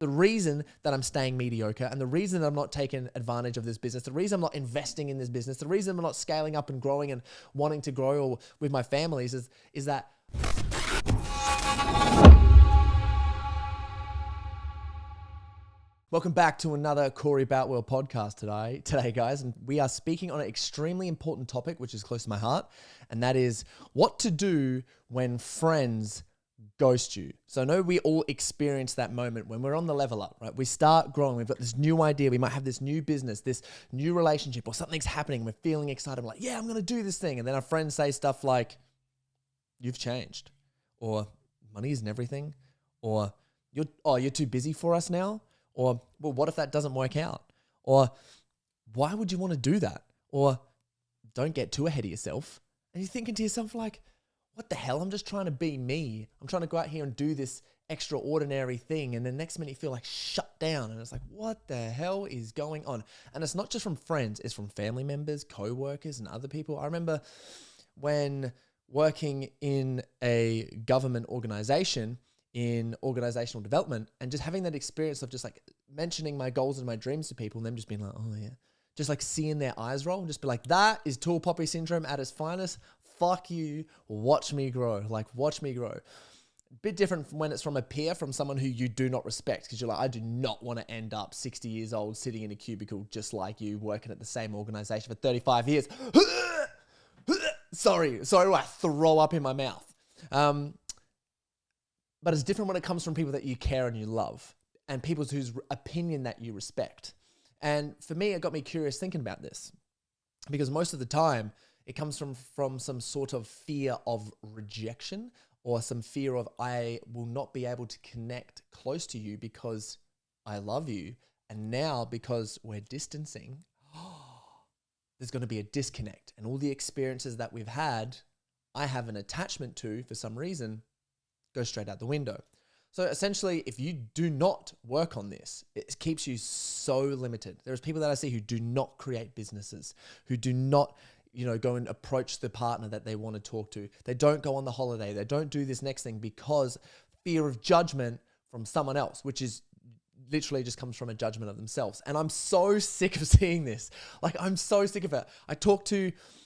The reason that I'm staying mediocre and the reason that I'm not taking advantage of this business, the reason I'm not investing in this business, the reason I'm not scaling up and growing and wanting to grow or with my families is that welcome back to another Corey Boutwell podcast today, guys. And we are speaking on an extremely important topic, which is close to my heart. And that is what to do when friends ghost you. So I know we all experience that moment when we're on the level up, right? We start growing. We've got this new idea. We might have this new business, this new relationship, or something's happening. We're feeling excited. We're like, yeah, I'm going to do this thing. And then our friends say stuff like, you've changed, or money isn't everything, or you're too busy for us now. Or, well, what if that doesn't work out? Or, why would you want to do that? Or, don't get too ahead of yourself. And you're thinking to yourself like, what the hell? I'm just trying to be me. I'm trying to go out here and do this extraordinary thing. And the next minute you feel like shut down. And it's like, what the hell is going on? And it's not just from friends. It's from family members, co-workers, and other people. I remember when working in a government organization, in organizational development, and just having that experience of just like mentioning my goals and my dreams to people and them just being like, oh yeah, just like seeing their eyes roll and just be like, that is tall poppy syndrome at its finest. Fuck you. Watch me grow. Like, watch me grow. Bit different from when it's from a peer, from someone who you do not respect, because you're like, I do not want to end up 60 years old sitting in a cubicle just like you, working at the same organization for 35 years. Sorry, I throw up in my mouth. But it's different when it comes from people that you care and you love, and people whose opinion that you respect. And for me, it got me curious thinking about this, because most of the time it comes from some sort of fear of rejection, or some fear of, I will not be able to connect close to you because I love you. And now because we're distancing, there's going to be a disconnect, and all the experiences that we've had, I have an attachment to for some reason, go straight out the window. So essentially, if you do not work on this, it keeps you so limited. There's people that I see who do not create businesses, who do not, go and approach the partner that they want to talk to. They don't go on the holiday. They don't do this next thing because fear of judgment from someone else, which is literally just comes from a judgment of themselves. And I'm so sick of seeing this. Like, I'm so sick of it.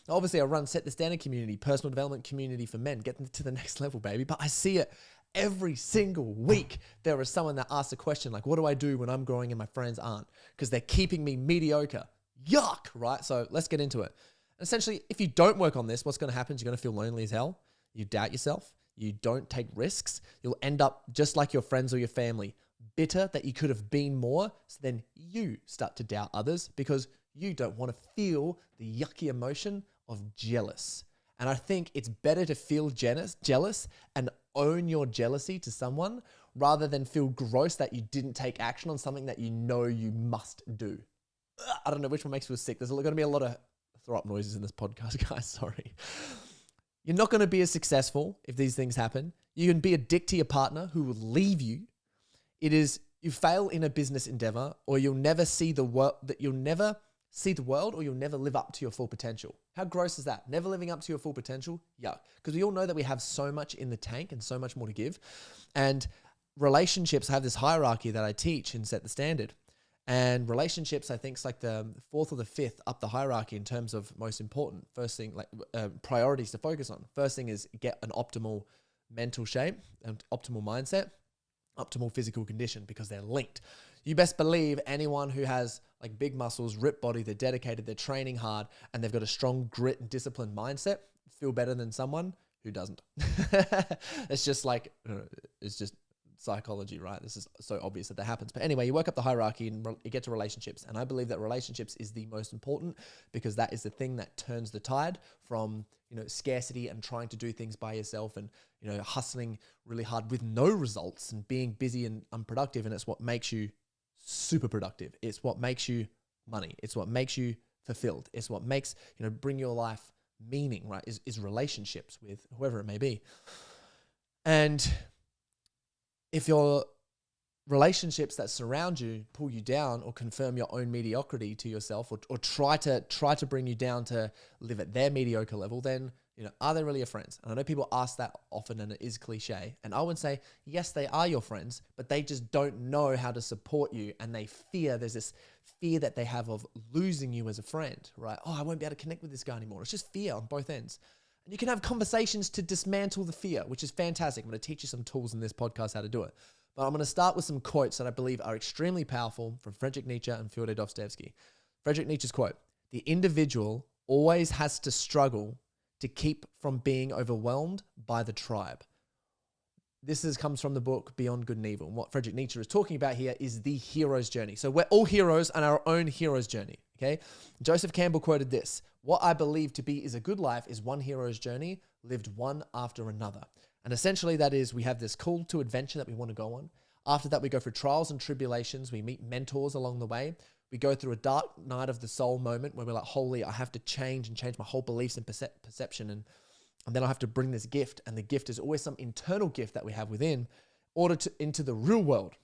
Obviously I run Set the Standard community, personal development community for men, getting to the next level, baby. But I see it every single week. There is someone that asks a question like, what do I do when I'm growing and my friends aren't? Because they're keeping me mediocre. Yuck, right? So let's get into it. Essentially, if you don't work on this, what's going to happen is you're going to feel lonely as hell. You doubt yourself. You don't take risks. You'll end up just like your friends or your family, bitter that you could have been more. So then you start to doubt others because you don't want to feel the yucky emotion of jealous. And I think it's better to feel jealous and own your jealousy to someone rather than feel gross that you didn't take action on something that you know you must do. I don't know which one makes you sick. There's going to be a lot of throw up noises in this podcast, guys. Sorry. You're not going to be as successful if these things happen. You can be a dick to your partner who will leave you. It is, you fail in a business endeavor, or you'll never see the world, or you'll never live up to your full potential. How gross is that? Never living up to your full potential? Yeah. Because we all know that we have so much in the tank and so much more to give. And relationships have this hierarchy that I teach and Set the Standard. And relationships, I think, is like the fourth or the fifth up the hierarchy in terms of most important. First thing, like priorities to focus on. First thing is get an optimal mental shape, an optimal mindset, optimal physical condition, because they're linked. You best believe anyone who has like big muscles, ripped body, they're dedicated, they're training hard, and they've got a strong grit and disciplined mindset, feel better than someone who doesn't. It's just psychology, right? This is so obvious that happens. But anyway, you work up the hierarchy and you get to relationships. And I believe that relationships is the most important, because that is the thing that turns the tide from, scarcity and trying to do things by yourself and, hustling really hard with no results and being busy and unproductive. And it's what makes you super productive. It's what makes you money. It's what makes you fulfilled. It's what makes, bring your life meaning, right? Is relationships with whoever it may be. And if your relationships that surround you pull you down or confirm your own mediocrity to yourself, or try to bring you down to live at their mediocre level, then Are they really your friends? And I know people ask that often and it is cliche. And I would say, yes, they are your friends, but they just don't know how to support you. And there's this fear that they have of losing you as a friend, right? Oh, I won't be able to connect with this guy anymore. It's just fear on both ends. And you can have conversations to dismantle the fear, which is fantastic. I'm going to teach you some tools in this podcast how to do it. But I'm going to start with some quotes that I believe are extremely powerful from Friedrich Nietzsche and Fyodor Dostoevsky. Friedrich Nietzsche's quote, "The individual always has to struggle to keep from being overwhelmed by the tribe." This comes from the book Beyond Good and Evil. And what Friedrich Nietzsche is talking about here is the hero's journey. So we're all heroes on our own hero's journey, okay? Joseph Campbell quoted this: "What I believe to be is a good life is one hero's journey lived one after another." And essentially that is, we have this call to adventure that we want to go on. After that, we go through trials and tribulations. We meet mentors along the way. We go through a dark night of the soul moment where we're like, holy, I have to change my whole beliefs and perception. And then I have to bring this gift. And the gift is always some internal gift that we have within into the real world.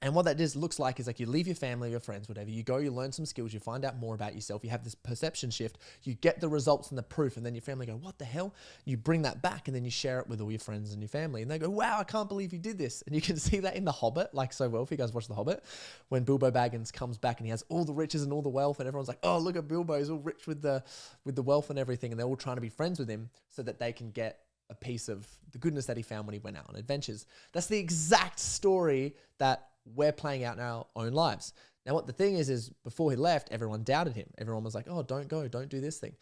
And what that just looks like is like you leave your family, your friends, whatever. You go, you learn some skills, you find out more about yourself. You have this perception shift. You get the results and the proof. And then your family go, what the hell? You bring that back and then you share it with all your friends and your family. And they go, wow, I can't believe you did this. And you can see that in The Hobbit, like so well, if you guys watch The Hobbit, when Bilbo Baggins comes back and he has all the riches and all the wealth and everyone's like, oh, look at Bilbo. He's all rich with the wealth and everything. And they're all trying to be friends with him so that they can get a piece of the goodness that he found when he went out on adventures. That's the exact story that we're playing out in our own lives. Now, what the thing is before he left, everyone doubted him. Everyone was like, oh, don't go, don't do this thing.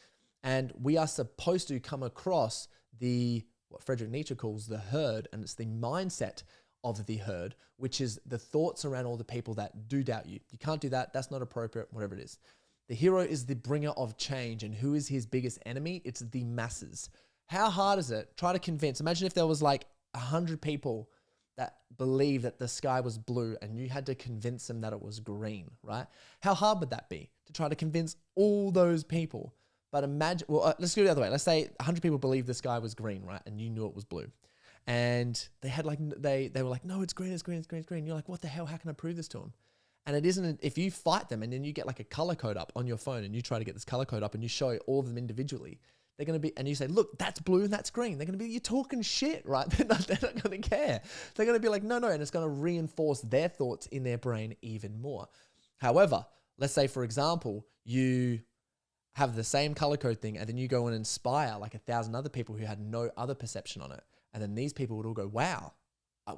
And we are supposed to come across what Friedrich Nietzsche calls the herd, and it's the mindset of the herd, which is the thoughts around all the people that do doubt you. You can't do that. That's not appropriate, whatever it is. The hero is the bringer of change. And who is his biggest enemy? It's the masses. How hard is it? Try to convince. Imagine if there was like 100 people that believe that the sky was blue and you had to convince them that it was green, right? How hard would that be to try to convince all those people? But imagine, let's go the other way. Let's say 100 people believe the sky was green, right? And you knew it was blue. And they had like, they were like, no, it's green, it's green, it's green, it's green. You're like, what the hell? How can I prove this to them? And it isn't, if you fight them and then you get like a color code up on your phone and you try to get this color code up and you show all of them individually, they're going to be, and you say, look, that's blue and that's green. They're going to be, you're talking shit, right? They're not going to care. They're going to be like, no. And it's going to reinforce their thoughts in their brain even more. However, let's say, for example, you have the same color code thing and then you go and inspire like 1,000 other people who had no other perception on it. And then these people would all go, wow,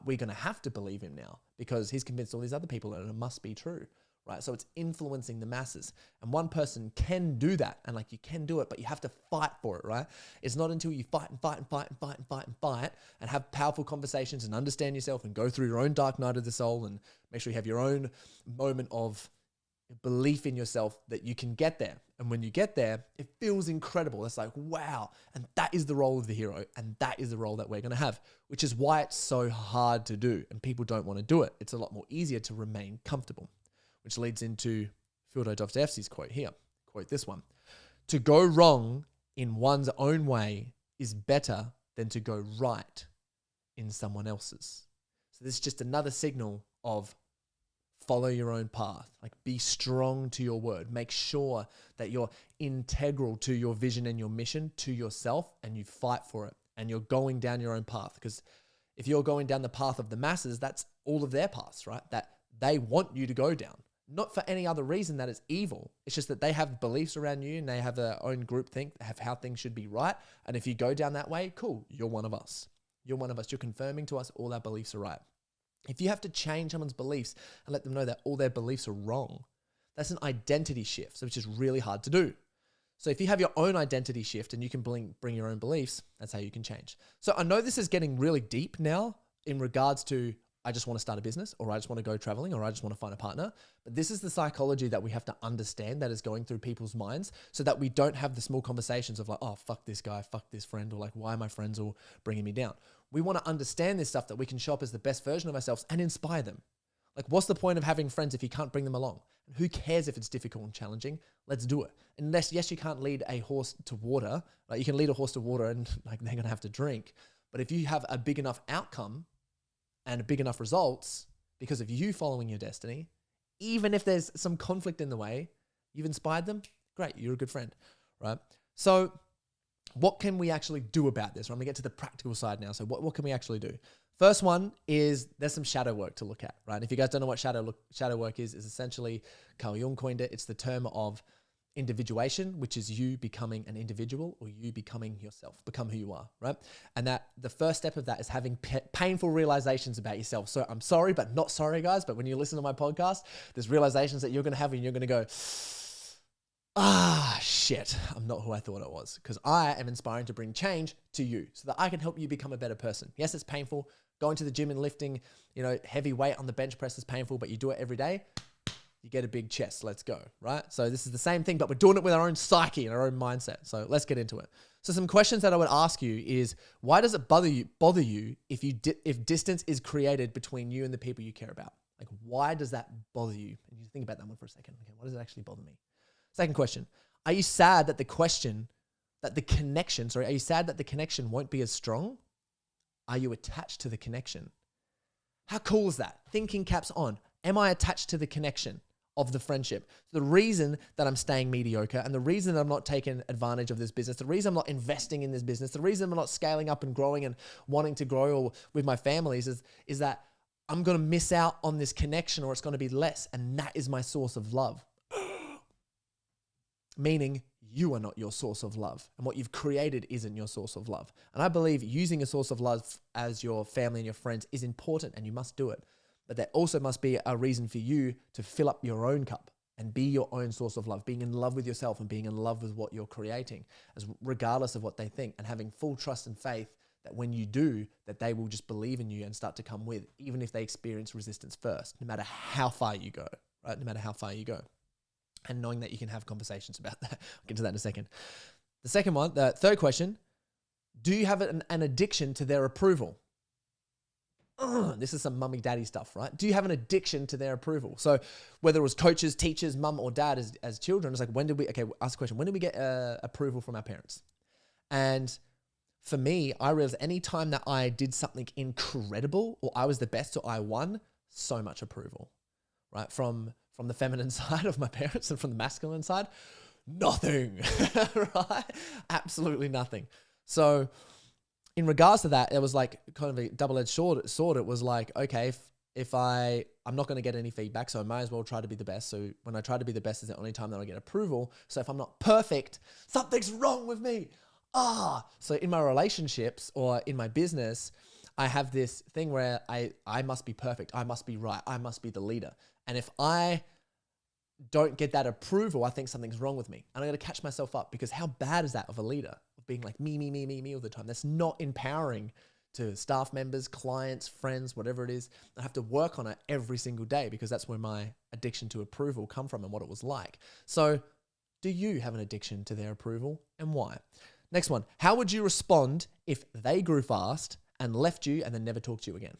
we're going to have to believe him now because he's convinced all these other people and it must be true. Right? So it's influencing the masses. And one person can do that. And like you can do it, but you have to fight for it, right? It's not until you fight and fight and fight and fight and fight and fight and have powerful conversations and understand yourself and go through your own dark night of the soul and make sure you have your own moment of belief in yourself that you can get there. And when you get there, it feels incredible. It's like, wow. And that is the role of the hero. And that is the role that we're going to have, which is why it's so hard to do. And people don't want to do it. It's a lot more easier to remain comfortable. Which leads into Fyodor Dostoevsky's quote here. Quote this one: "To go wrong in one's own way is better than to go right in someone else's." So this is just another signal of follow your own path. Like be strong to your word. Make sure that you're integral to your vision and your mission to yourself and you fight for it and you're going down your own path. Because if you're going down the path of the masses, that's all of their paths, right? That they want you to go down. Not for any other reason that it's evil. It's just that they have beliefs around you and they have their own group think, have how things should be right. And if you go down that way, cool, you're one of us. You're one of us. You're confirming to us all our beliefs are right. If you have to change someone's beliefs and let them know that all their beliefs are wrong, that's an identity shift, which is really hard to do. So if you have your own identity shift and you can bring your own beliefs, that's how you can change. So I know this is getting really deep now in regards to I just want to start a business, or I just want to go traveling, or I just want to find a partner. But this is the psychology that we have to understand that is going through people's minds so that we don't have the small conversations of like, oh, fuck this guy, fuck this friend, or like, why are my friends all bringing me down? We want to understand this stuff that we can show up as the best version of ourselves and inspire them. Like, what's the point of having friends if you can't bring them along? And who cares if it's difficult and challenging? Let's do it. Unless, yes, you can't lead a horse to water. Like, you can lead a horse to water and like they're going to have to drink. But if you have a big enough outcome and big enough results because of you following your destiny, even if there's some conflict in the way, you've inspired them, great, you're a good friend, right? So what can we actually do about this? I'm gonna get to the practical side now. So what can we actually do? First one is there's some shadow work to look at, right? If you guys don't know what shadow work is essentially, Carl Jung coined it. It's the term of individuation, which is you becoming an individual or you becoming yourself, become who you are, right? And that the first step of that is having painful realizations about yourself. So I'm sorry, but not sorry, guys. But when you listen to my podcast, there's realizations that you're going to have and you're going to go, shit, I'm not who I thought I was, because I am inspiring to bring change to you so that I can help you become a better person. Yes, it's painful. Going to the gym and lifting, heavy weight on the bench press is painful, but you do it every day. You get a big chest. Let's go, right? So this is the same thing, but we're doing it with our own psyche and our own mindset. So let's get into it. So some questions that I would ask you is, why does it bother you if distance is created between you and the people you care about? Like, why does that bother you? And you think about that one for a second. Okay, why does it actually bother me? Second question, are you sad that the connection won't be as strong? Are you attached to the connection? How cool is that? Thinking caps on. Am I attached to the connection of the friendship? The reason that I'm staying mediocre and the reason that I'm not taking advantage of this business, the reason I'm not investing in this business, the reason I'm not scaling up and growing and wanting to grow with my families is that I'm going to miss out on this connection or it's going to be less. And that is my source of love. Meaning you are not your source of love and what you've created isn't your source of love. And I believe using a source of love as your family and your friends is important and you must do it. But there also must be a reason for you to fill up your own cup and be your own source of love, being in love with yourself and being in love with what you're creating, regardless of what they think, and having full trust and faith that when you do, that they will just believe in you and start to come with, even if they experience resistance first, no matter how far you go, right? No matter how far you go. And knowing that you can have conversations about that. I'll get to that in a second. The third question, do you have an addiction to their approval? This is some mummy daddy stuff, right? Do you have an addiction to their approval? So whether it was coaches, teachers, mum or dad as children, it's like, ask the question, when did we get approval from our parents? And for me, I realized any time that I did something incredible or I was the best or I won, so much approval, right? From the feminine side of my parents and from the masculine side, nothing, right? Absolutely nothing. So in regards to that, it was like kind of a double-edged sword. It was like, okay, if I'm not going to get any feedback, so I might as well try to be the best. So when I try to be the best is the only time that I get approval. So if I'm not perfect, something's wrong with me. So in my relationships or in my business, I have this thing where I must be perfect. I must be right. I must be the leader. And if I don't get that approval, I think something's wrong with me. And I got to catch myself up, because how bad is that of a leader? Of being like me all the time. That's not empowering to staff members, clients, friends, whatever it is. I have to work on it every single day, because that's where my addiction to approval come from and what it was like. So do you have an addiction to their approval, and why? Next one, how would you respond if they grew fast and left you and then never talked to you again?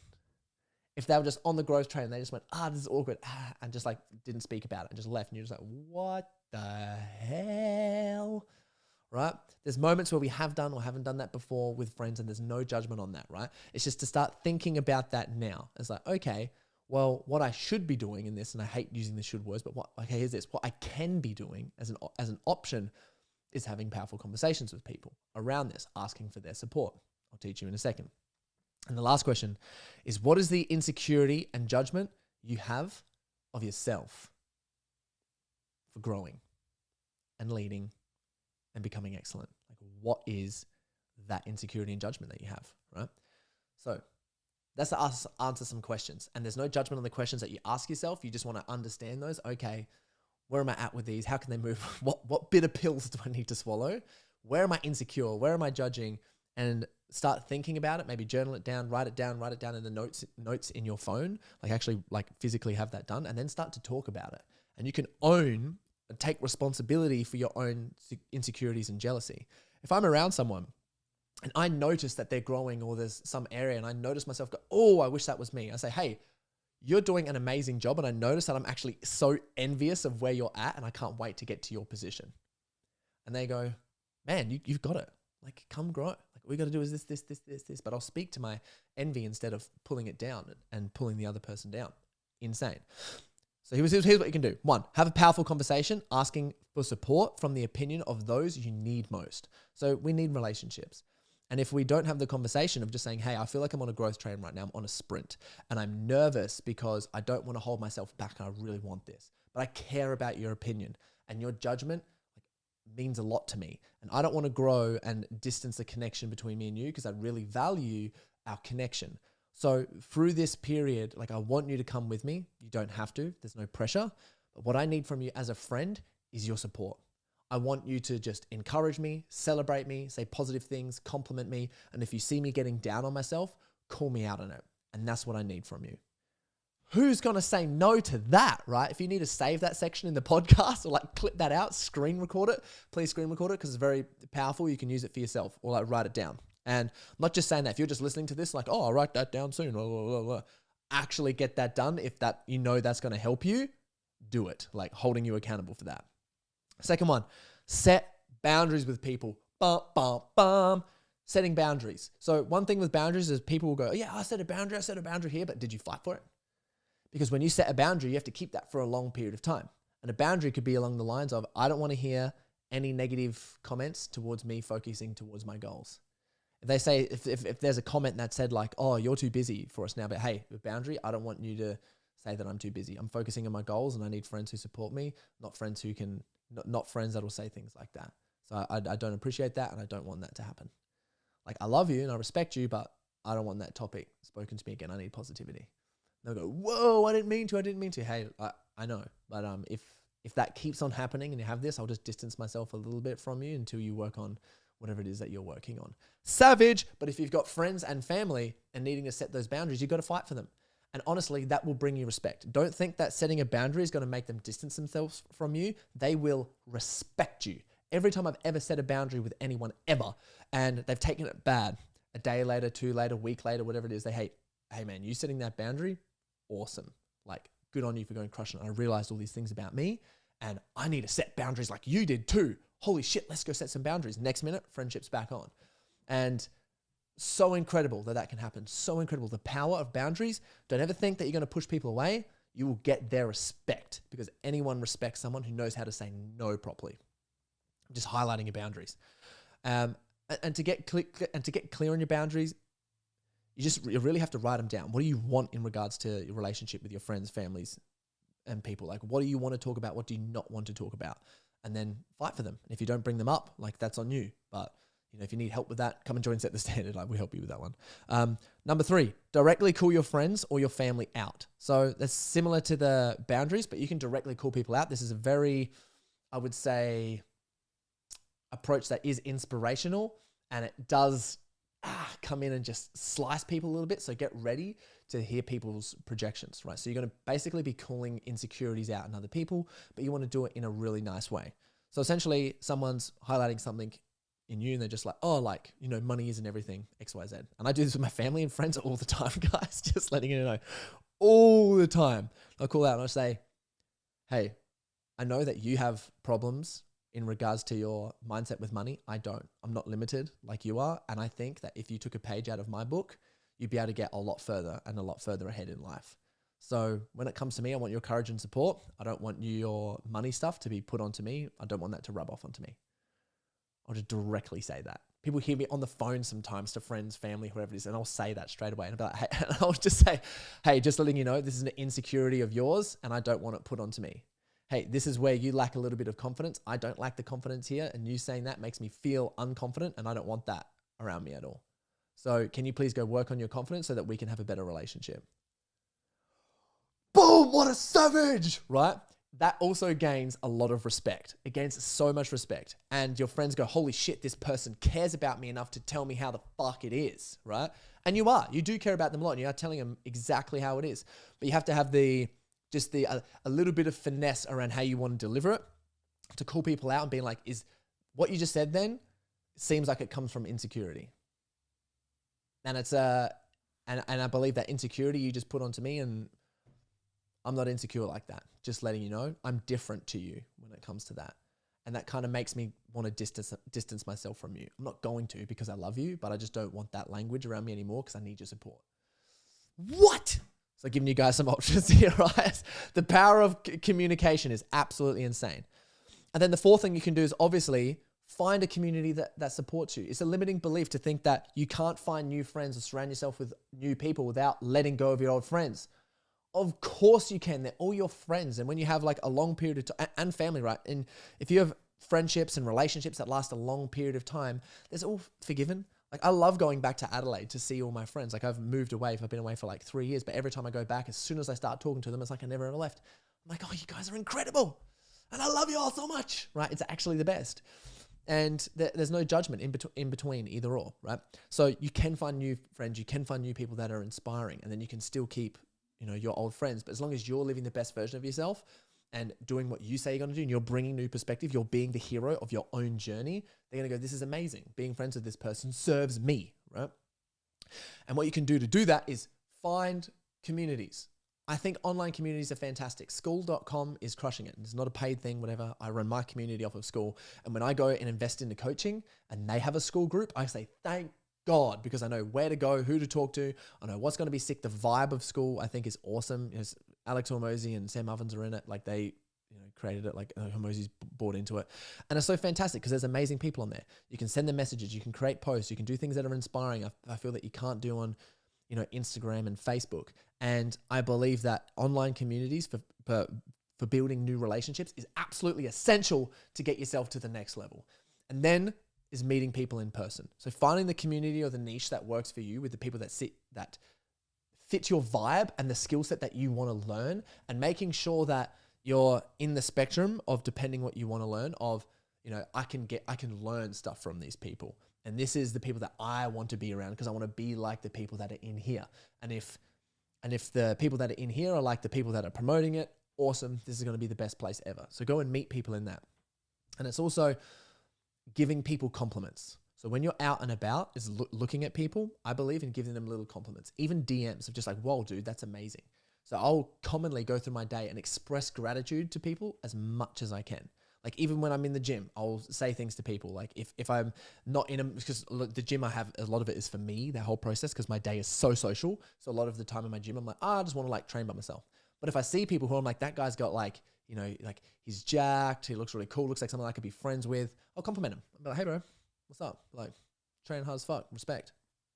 If they were just on the growth train and they just went, this is awkward, and just like didn't speak about it and just left, and you're just like, what the hell, right? There's moments where we have done or haven't done that before with friends, and there's no judgment on that, right? It's just to start thinking about that now. It's like, okay, well, what I should be doing in this, and I hate using the should words, but here's this. What I can be doing as an option is having powerful conversations with people around this, asking for their support. I'll teach you in a second. And the last question is, what is the insecurity and judgment you have of yourself for growing and leading and becoming excellent? Like, what is that insecurity and judgment that you have, right? So that's to answer some questions. And there's no judgment on the questions that you ask yourself. You just want to understand those. Okay, where am I at with these? How can they move? What bitter pills do I need to swallow? Where am I insecure? Where am I judging? And start thinking about it. Maybe journal it down, write it down in the notes in your phone. Like actually like physically have that done, and then start to talk about it. And you can own and take responsibility for your own insecurities and jealousy. If I'm around someone and I notice that they're growing, or there's some area and I notice myself go, oh, I wish that was me. I say, hey, you're doing an amazing job. And I notice that I'm actually so envious of where you're at, and I can't wait to get to your position. And they go, man, you've got it. Like, come grow. Like, what we got to do is this. But I'll speak to my envy instead of pulling it down and pulling the other person down. Insane. So here's what you can do. 1, have a powerful conversation asking for support from the opinion of those you need most. So we need relationships. And if we don't have the conversation of just saying, hey, I feel like I'm on a growth train right now. I'm on a sprint and I'm nervous because I don't want to hold myself back and I really want this. But I care about your opinion and your judgment means a lot to me. And I don't want to grow and distance the connection between me and you because I really value our connection. So through this period, I want you to come with me. You don't have to. There's no pressure. But what I need from you as a friend is your support. I want you to just encourage me, celebrate me, say positive things, compliment me. And if you see me getting down on myself, call me out on it. And that's what I need from you. Who's going to say no to that, right? If you need to save that section in the podcast or clip that out, screen record it, please screen record it because it's very powerful. You can use it for yourself or write it down. And I'm not just saying that. If you're just listening to this, I'll write that down soon. Blah, blah, blah, blah. Actually get that done. If that, that's going to help you, do it. Holding you accountable for that. Second one, set boundaries with people. Bum, bum, bum. Setting boundaries. So one thing with boundaries is people will go, yeah, I set a boundary here, but did you fight for it? Because when you set a boundary, you have to keep that for a long period of time. And a boundary could be along the lines of, I don't want to hear any negative comments towards me focusing towards my goals. If they say, if there's a comment that said oh, you're too busy for us now, but hey, the boundary, I don't want you to say that I'm too busy. I'm focusing on my goals and I need friends who support me, not friends who can, not friends that will say things like that. So I don't appreciate that and I don't want that to happen. I love you and I respect you, but I don't want that topic spoken to me again. I need positivity. They'll go, whoa, I didn't mean to. Hey, I know. But if that keeps on happening and you have this, I'll just distance myself a little bit from you until you work on whatever it is that you're working on. Savage. But if you've got friends and family and needing to set those boundaries, you've got to fight for them. And honestly, that will bring you respect. Don't think that setting a boundary is going to make them distance themselves from you. They will respect you. Every time I've ever set a boundary with anyone ever, and they've taken it bad, a day later, 2 later, week later, whatever it is, they hate, hey man, you setting that boundary, awesome. Good on you for going crushing it. I realized all these things about me and I need to set boundaries like you did too. Holy shit, let's go set some boundaries. Next minute, friendship's back on. And so incredible that can happen. So incredible. The power of boundaries. Don't ever think that you're going to push people away. You will get their respect because anyone respects someone who knows how to say no properly. Just highlighting your boundaries. And to get clear on your boundaries, you really have to write them down. What do you want in regards to your relationship with your friends, families, and people? What do you want to talk about? What do you not want to talk about? And then fight for them. And if you don't bring them up, that's on you. But if you need help with that, come and join Set the Standard. We help you with that one. Number 3, directly call your friends or your family out. So that's similar to the boundaries, but you can directly call people out. This is a very, I would say, approach that is inspirational, and it does come in and just slice people a little bit. So get ready to hear people's projections, right? So you're going to basically be calling insecurities out in other people, but you want to do it in a really nice way. So essentially someone's highlighting something in you and they're just money isn't everything, X, Y, Z. And I do this with my family and friends all the time, guys, just letting you know all the time. I'll call out and I'll say, hey, I know that you have problems in regards to your mindset with money. I don't. I'm not limited like you are. And I think that if you took a page out of my book, you'd be able to get a lot further and a lot further ahead in life. So when it comes to me, I want your courage and support. I don't want your money stuff to be put onto me. I don't want that to rub off onto me. I'll just directly say that. People hear me on the phone sometimes to friends, family, whoever it is, and I'll say that straight away. And I'll be like, hey, and I'll just say, hey, just letting you know, this is an insecurity of yours and I don't want it put onto me. Hey, this is where you lack a little bit of confidence. I don't lack the confidence here. And you saying that makes me feel unconfident and I don't want that around me at all. So can you please go work on your confidence so that we can have a better relationship? Boom, what a savage, right? That also gains a lot of respect. It gains so much respect. And your friends go, holy shit, this person cares about me enough to tell me how the fuck it is, right? And you do care about them a lot and you are telling them exactly how it is. But you have to have a little bit of finesse around how you want to deliver it to call people out and being like, is what you just said then seems like it comes from insecurity. And it's and I believe that insecurity you just put onto me, and I'm not insecure like that. Just letting you know, I'm different to you when it comes to that. And that kind of makes me want to distance myself from you. I'm not going to because I love you, but I just don't want that language around me anymore because I need your support. What? So giving you guys some options here, right? The power of communication is absolutely insane. And then the fourth thing you can do is obviously find a community that supports you. It's a limiting belief to think that you can't find new friends or surround yourself with new people without letting go of your old friends. Of course you can. They're all your friends. And when you have like a long period of time, and family, right? And if you have friendships and relationships that last a long period of time, there's all forgiven. Like I love going back to Adelaide to see all my friends. Like I've moved away. I've been away for like 3 years, but every time I go back, as soon as I start talking to them, it's like I never ever left. I'm like, oh, you guys are incredible. And I love you all so much, right? It's actually the best. And there's no judgment in between either or, right? So you can find new friends, you can find new people that are inspiring, and then you can still keep, your old friends. But as long as you're living the best version of yourself and doing what you say you're going to do, and you're bringing new perspective, you're being the hero of your own journey, they're going to go, this is amazing. Being friends with this person serves me, right? And what you can do to do that is find communities. I think online communities are fantastic. School.com is crushing it. It's not a paid thing, whatever. I run my community off of School. And when I go and invest into coaching and they have a School group, I say, thank God, because I know where to go, who to talk to. I know what's going to be sick. The vibe of School, I think, is awesome. Alex Hormozy and Sam Ovens are in it. Like they created it, like Hormozy's bought into it. And it's so fantastic because there's amazing people on there. You can send them messages. You can create posts. You can do things that are inspiring. I feel that you can't do on Instagram and Facebook. And I believe that online communities for building new relationships is absolutely essential to get yourself to the next level. And then is meeting people in person. So finding the community or the niche that works for you with the people that fit your vibe and the skill set that you want to learn, and making sure that you're in the spectrum of, depending what you want to learn, of, I can learn stuff from these people. And this is the people that I want to be around because I want to be like the people that are in here. And if the people that are in here are like the people that are promoting it, awesome. This is going to be the best place ever. So go and meet people in that. And it's also giving people compliments. So when you're out and about, is looking at people, I believe in giving them little compliments, even DMs of just like, whoa, dude, that's amazing. So I'll commonly go through my day and express gratitude to people as much as I can. Like even when I'm in the gym, I'll say things to people. Like if I'm not because the gym I have, a lot of it is for me, that whole process, because my day is so social. So a lot of the time in my gym, I'm like, I just want to like train by myself. But if I see people who I'm like, that guy's got like, like he's jacked, he looks really cool, looks like someone I could be friends with, I'll compliment him. I'll be like, hey bro, what's up? Like training hard as fuck, respect.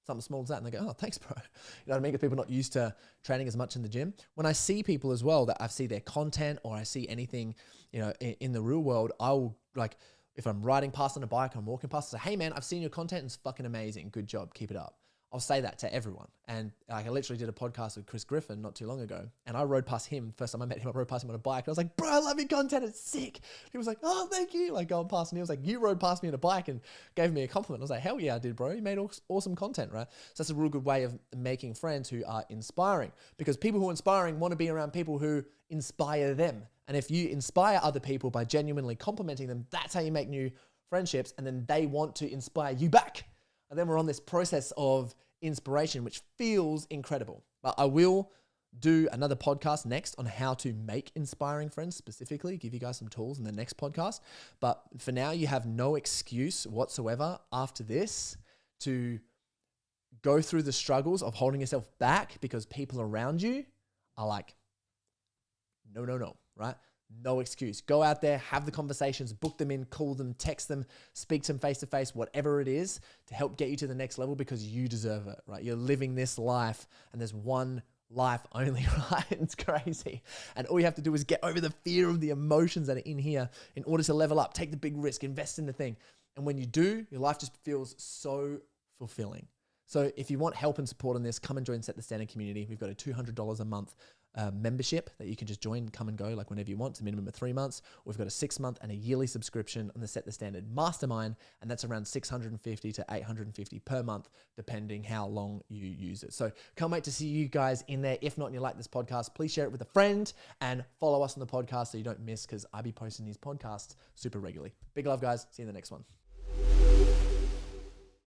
Something small as that. And they go, oh, thanks, bro. You know what I mean? Because people are not used to training as much in the gym. When I see people as well that I see their content or I see anything, in the real world, I'll like, if I'm riding past on a bike, I'm walking past, I say, hey man, I've seen your content. It's fucking amazing. Good job. Keep it up. I'll say that to everyone. And like, I literally did a podcast with Chris Griffin not too long ago. And I rode past him. First time I met him, I rode past him on a bike. And I was like, bro, I love your content. It's sick. He was like, oh, thank you. Like going past, and he was like, you rode past me on a bike and gave me a compliment. I was like, hell yeah, I did, bro. You made awesome content, right? So that's a real good way of making friends who are inspiring, because people who are inspiring want to be around people who inspire them. And if you inspire other people by genuinely complimenting them, that's how you make new friendships. And then they want to inspire you back. And then we're on this process of inspiration, which feels incredible. But I will do another podcast next on how to make inspiring friends, specifically give you guys some tools in the next podcast. But for now, you have no excuse whatsoever after this to go through the struggles of holding yourself back because people around you are like, no, right? No excuse. Go out there, have the conversations, book them in, call them, text them, speak to them face to face, whatever it is to help get you to the next level, because you deserve it, right? You're living this life and there's one life only, right? It's crazy. And all you have to do is get over the fear of the emotions that are in here in order to level up, take the big risk, invest in the thing. And when you do, your life just feels so fulfilling. So if you want help and support on this, come and join Set the Standard community. We've got a $200 a month membership that you can just join, come and go like whenever you want. It's a minimum of 3 months. We've got a 6-month and a yearly subscription on the Set the Standard Mastermind, and that's around $650 to $850 per month, depending how long you use it. So can't wait to see you guys in there. If not, and you like this podcast, please share it with a friend and follow us on the podcast so you don't miss, because I be posting these podcasts super regularly. Big love, guys. See you in the next one.